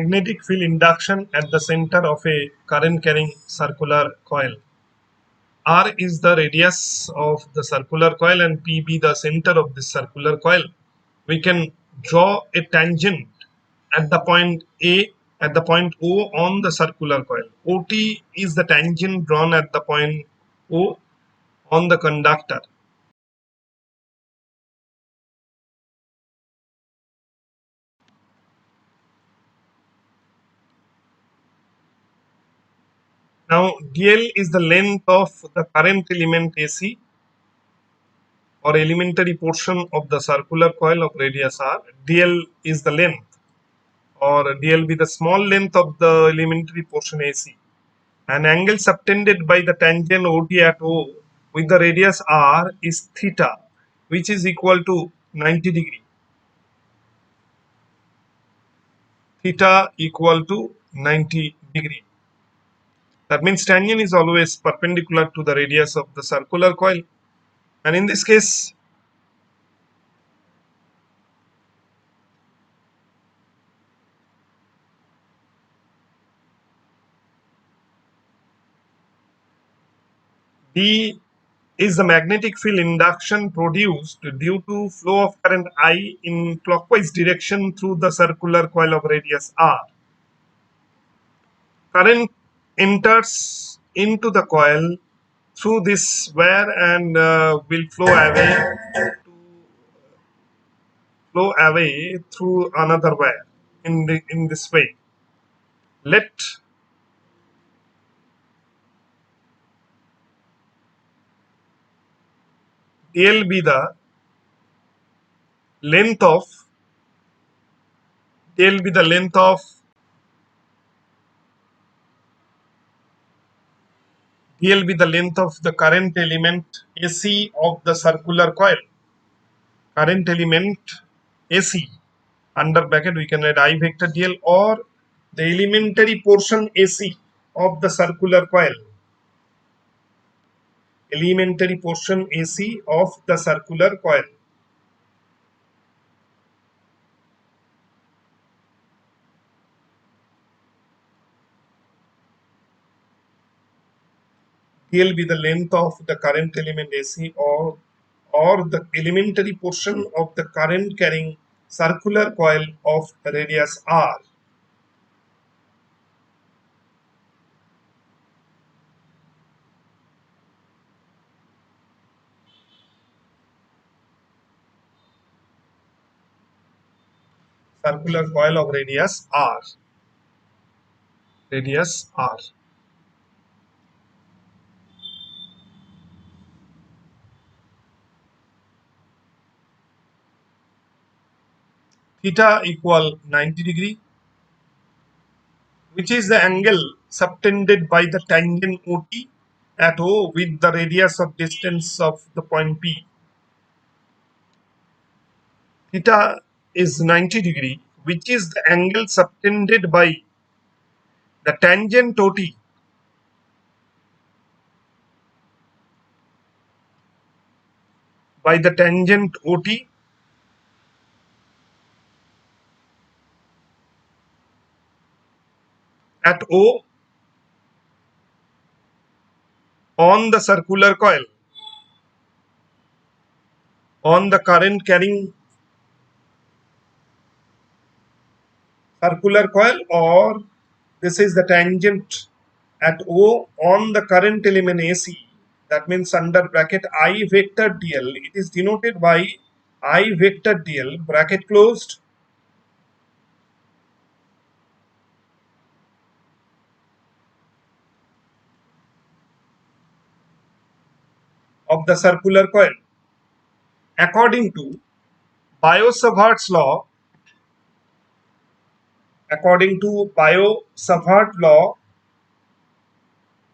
magnetic field induction at the center of a current carrying circular coil. R is the radius of the circular coil and P be the center of this circular coil. We can draw a tangent at the point A at the point O on the circular coil. OT is the tangent drawn at the point O on the conductor. Now dl is the length of the current element AC or elementary portion of the circular coil of radius r. dl is the length, or dl be the small length of the elementary portion AC. An angle subtended by the tangent OT at O with the radius r is theta, which is equal to 90 degree. Theta equal to 90 degree. That means tangent is always perpendicular to the radius of the circular coil, and in this case D is the magnetic field induction produced due to flow of current I in clockwise direction through the circular coil of radius r. Current enters into the coil through this wire and will flow away through another wire in this way. Let dl be the length of dl be the length of dl be the length of the current element AC of the circular coil. Current element AC, under bracket we can write I vector dl, or the elementary portion AC of the circular coil. Elementary portion AC of the circular coil. dl be the length of the current element AC, or the elementary portion of the current carrying circular coil of radius r. Circular coil of radius r. Radius r. Theta equal 90 degree, which is the angle subtended by the tangent OT at O with the radius of distance of the point P. Theta is 90 degree, which is the angle subtended by the tangent OT at O on the circular coil, on the current carrying circular coil, or this is the tangent at O on the current element AC. That means under bracket I vector dl, it is denoted by I vector dl bracket closed of the circular coil. According to Biot-Savart's law,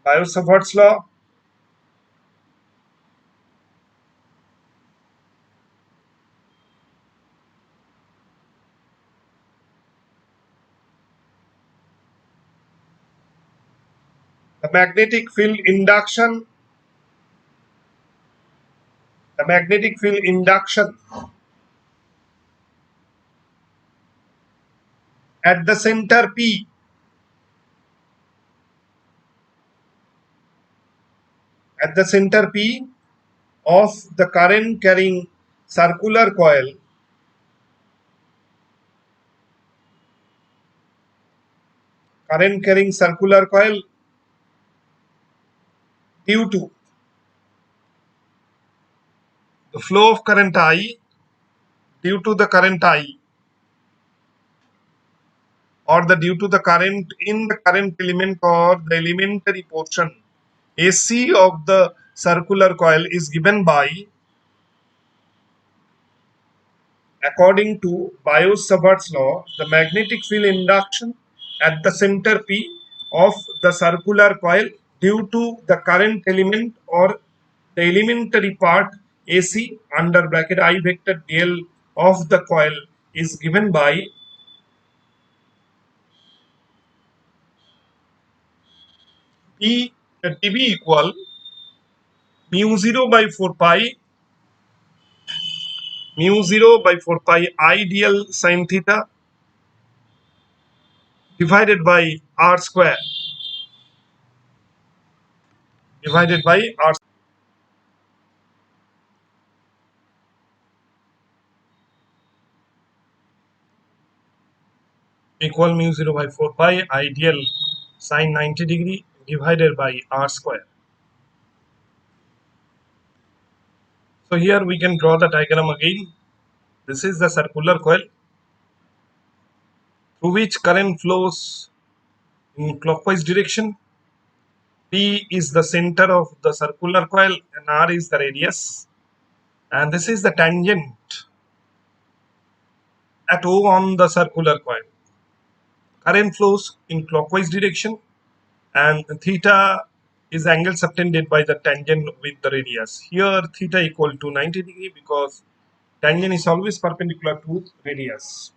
Biot-Savart's law, the magnetic field induction at at the center P. At the center P of the current carrying circular coil, due to the flow of current I, due to the current I, or due to the current in the current element or the elementary portion AC of the circular coil is given by, according to Biot-Savart's law, the magnetic field induction at the center P of the circular coil due to the current element or the elementary part AC under bracket I vector dl of the coil is given by P dB equal mu 0 by 4 pi I dl sin theta divided by r square divided by r equal mu 0 by 4 pi I dl sin 90 degree divided by r square. So here we can draw the diagram again. This is the circular coil through which current flows in clockwise direction. P is the center of the circular coil and R is the radius. And this is the tangent at O on the circular coil. Current flows in clockwise direction and theta is angle subtended by the tangent with the radius. Here theta equal to 90 degree because tangent is always perpendicular to radius.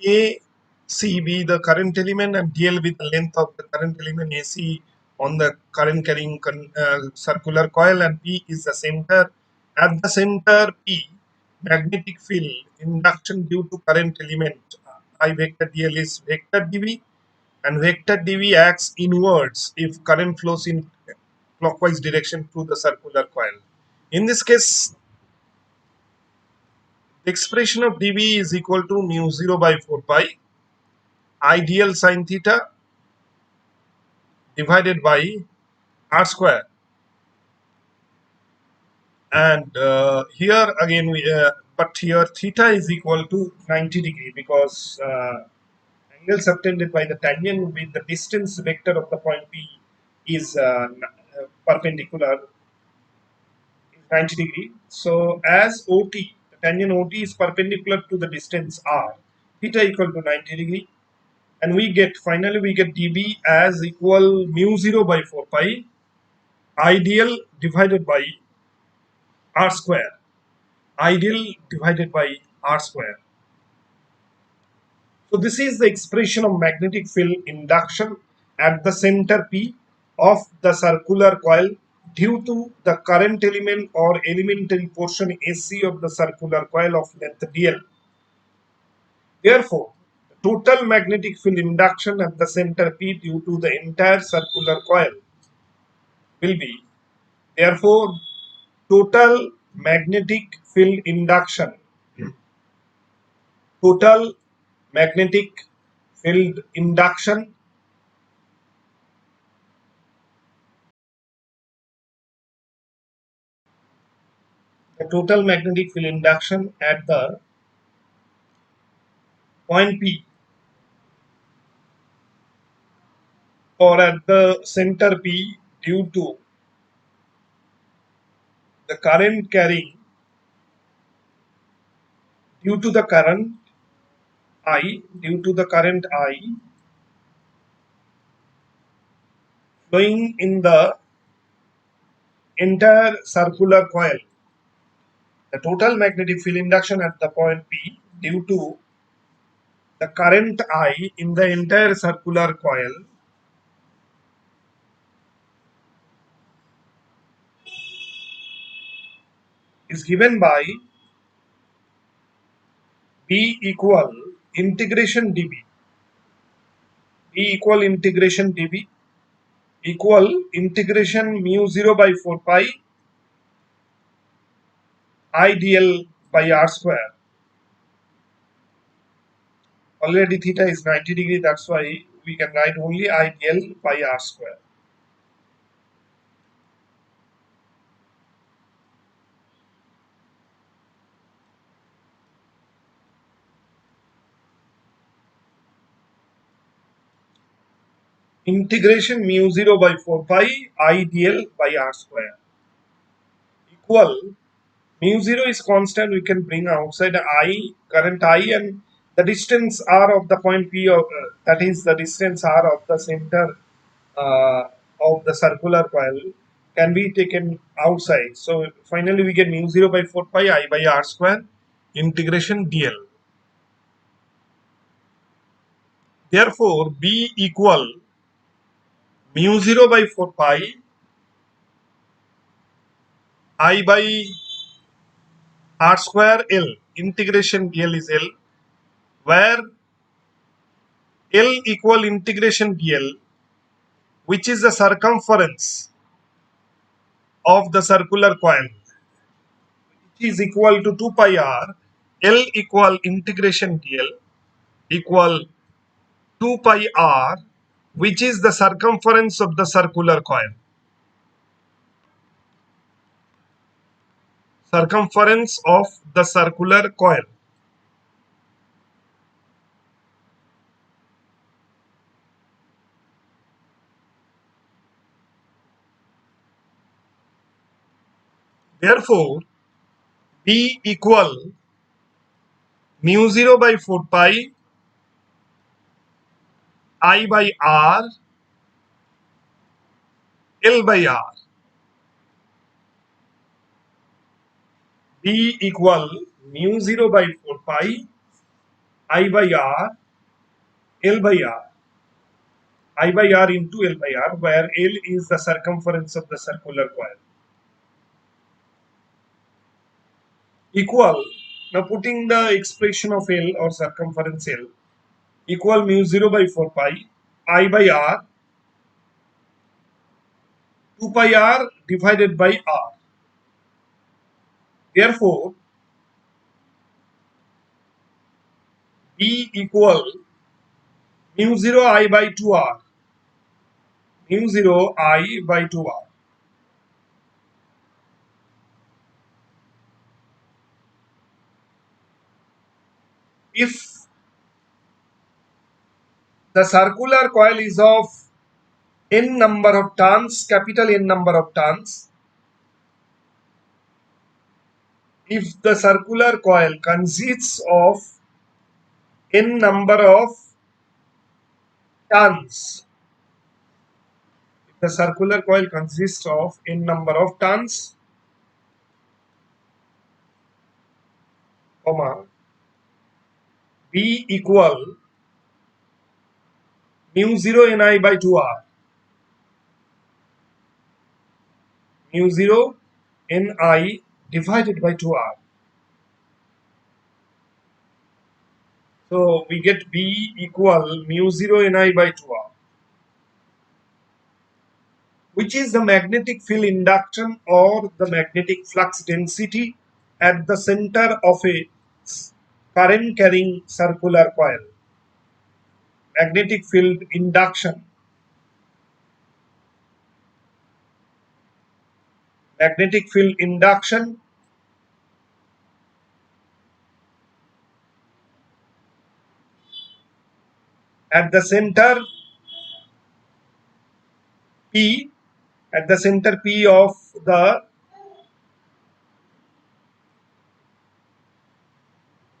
A C be the current element and DL with the length of the current element AC on the current carrying circular coil, and P is the center. At the center P, magnetic field induction due to current element I vector DL is vector dV, and vector dV acts inwards if current flows in clockwise direction through the circular coil. In this case, the expression of dV is equal to mu 0 by 4 pi I dl sin theta divided by r square. And here again but here theta is equal to 90 degree because angle subtended by the tangent with the distance vector of the point P is perpendicular is 90 degree. So as OT, the tangent OT is perpendicular to the distance R, theta equal to 90 degree, and finally we get dB as equal mu 0 by 4 pi ideal divided by r square. Ideal divided by r square. So this is the expression of magnetic field induction at the center P of the circular coil due to the current element or elementary portion AC of the circular coil of length dl. Therefore, the total magnetic field induction at the center P due to the entire circular coil will be, therefore, total magnetic field induction, total magnetic field induction the total magnetic field induction at the point P or at the center P due to the current carrying due to the current I flowing in the entire circular coil. The total magnetic field induction at the point P due to the current I in the entire circular coil is given by B equal integration dB. B equal integration dB equal integration mu 0 by 4 pi I dl by r square. Already theta is 90 degree, that's why we can write only I dl by r square. Integration mu 0 by 4 pi I dl by r square equal mu 0 is constant, we can bring outside I, current I, and the distance r of the point P of that is the distance r of the center of the circular coil can be taken outside. So finally we get mu 0 by 4 pi I by r square integration dl. Therefore B equal mu 0 by 4 pi I by r square L, integration dl is L, where L equal integration dl, which is the circumference of the circular coil, which is equal to 2 pi r. L equal integration dl equal 2 pi r, which is the circumference of the circular coil. Circumference of the circular coil. Therefore, B equal mu 0 by 4 pi I by r L by r. B equal mu 0 by 4 pi I by r L by r. I by r into L by r, where L is the circumference of the circular coil. Equal, now putting the expression of L or circumference L, equal mu 0 by 4 pi I by r 2 pi r divided by r. Therefore, B equal mu 0 I by 2r, mu 0 I by 2r. If the circular coil is of n number of turns, capital N number of turns, if the circular coil consists of n number of turns, if the circular coil consists of n number of turns, comma, B equal mu 0 Ni by 2r, mu 0 Ni divided by 2r. So we get B equal mu 0 Ni by 2r, which is the magnetic field induction or the magnetic flux density at the center of a current carrying circular coil. Magnetic field induction. Magnetic field induction at the center P, at the center P of the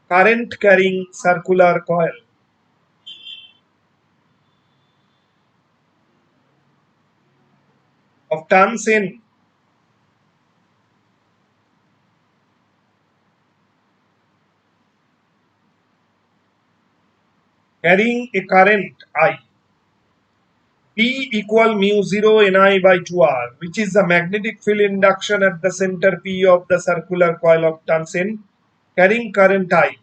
current carrying circular coil. Of turns N, carrying a current I. P equal mu 0 Ni by 2R, which is the magnetic field induction at the center P of the circular coil of tungsten carrying current I.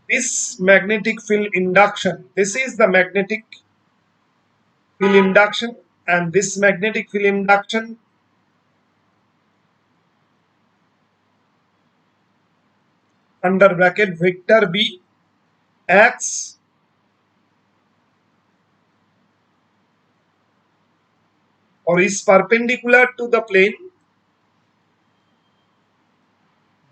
This magnetic field induction, this is the magnetic field induction, and this magnetic field induction under bracket vector B acts or is perpendicular to the plane.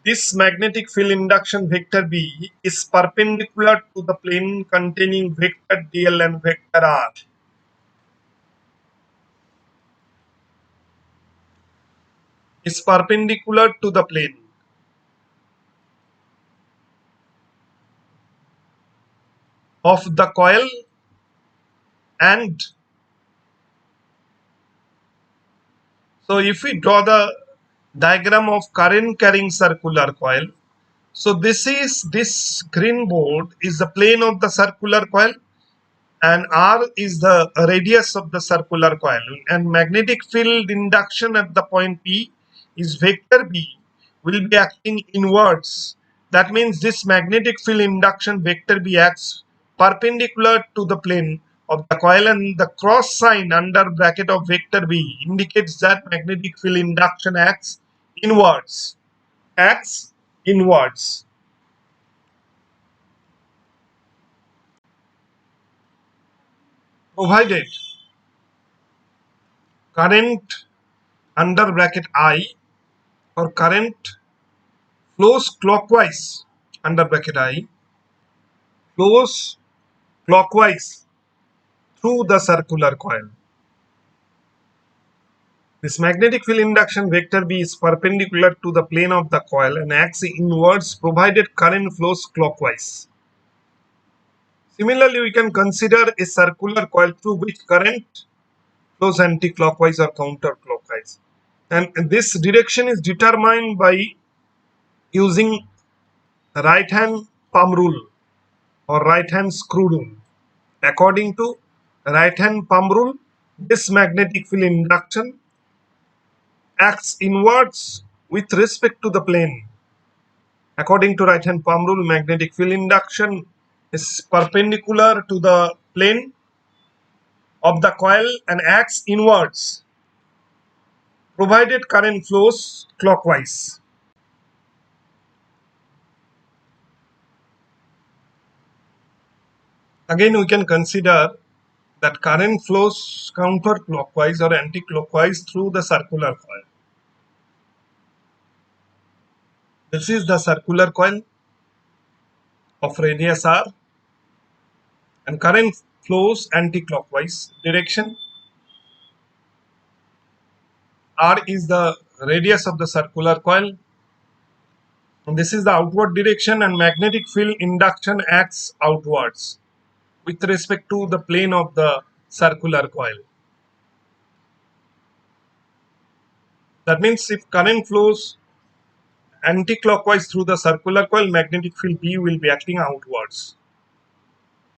This magnetic field induction vector B is perpendicular to the plane containing vector dl and vector r. Is perpendicular to the plane of the coil, and so if we draw the diagram of current carrying circular coil, so this green board is the plane of the circular coil, and R is the radius of the circular coil, and magnetic field induction at the point P is vector B will be acting inwards. That means this magnetic field induction vector B acts perpendicular to the plane of the coil, and the cross sign under bracket of vector B indicates that magnetic field induction acts inwards. Acts inwards. Provided current under bracket I or current flows clockwise under bracket I flows clockwise through the circular coil. This magnetic field induction vector B is perpendicular to the plane of the coil and acts inwards provided current flows clockwise. Similarly, we can consider a circular coil through which current flows anti-clockwise or counterclockwise, and this direction is determined by using right hand palm rule or right hand screw rule. According to right hand palm rule, this magnetic field induction acts inwards with respect to the plane. According to right hand palm rule, magnetic field induction is perpendicular to the plane of the coil and acts inwards provided current flows clockwise. Again, we can consider that current flows counterclockwise or anti-clockwise through the circular coil. This is the circular coil of radius r, and current flows anti-clockwise direction. R is the radius of the circular coil, and this is the outward direction, and magnetic field induction acts outwards with respect to the plane of the circular coil. That means if current flows anti-clockwise through the circular coil, magnetic field B will be acting outwards.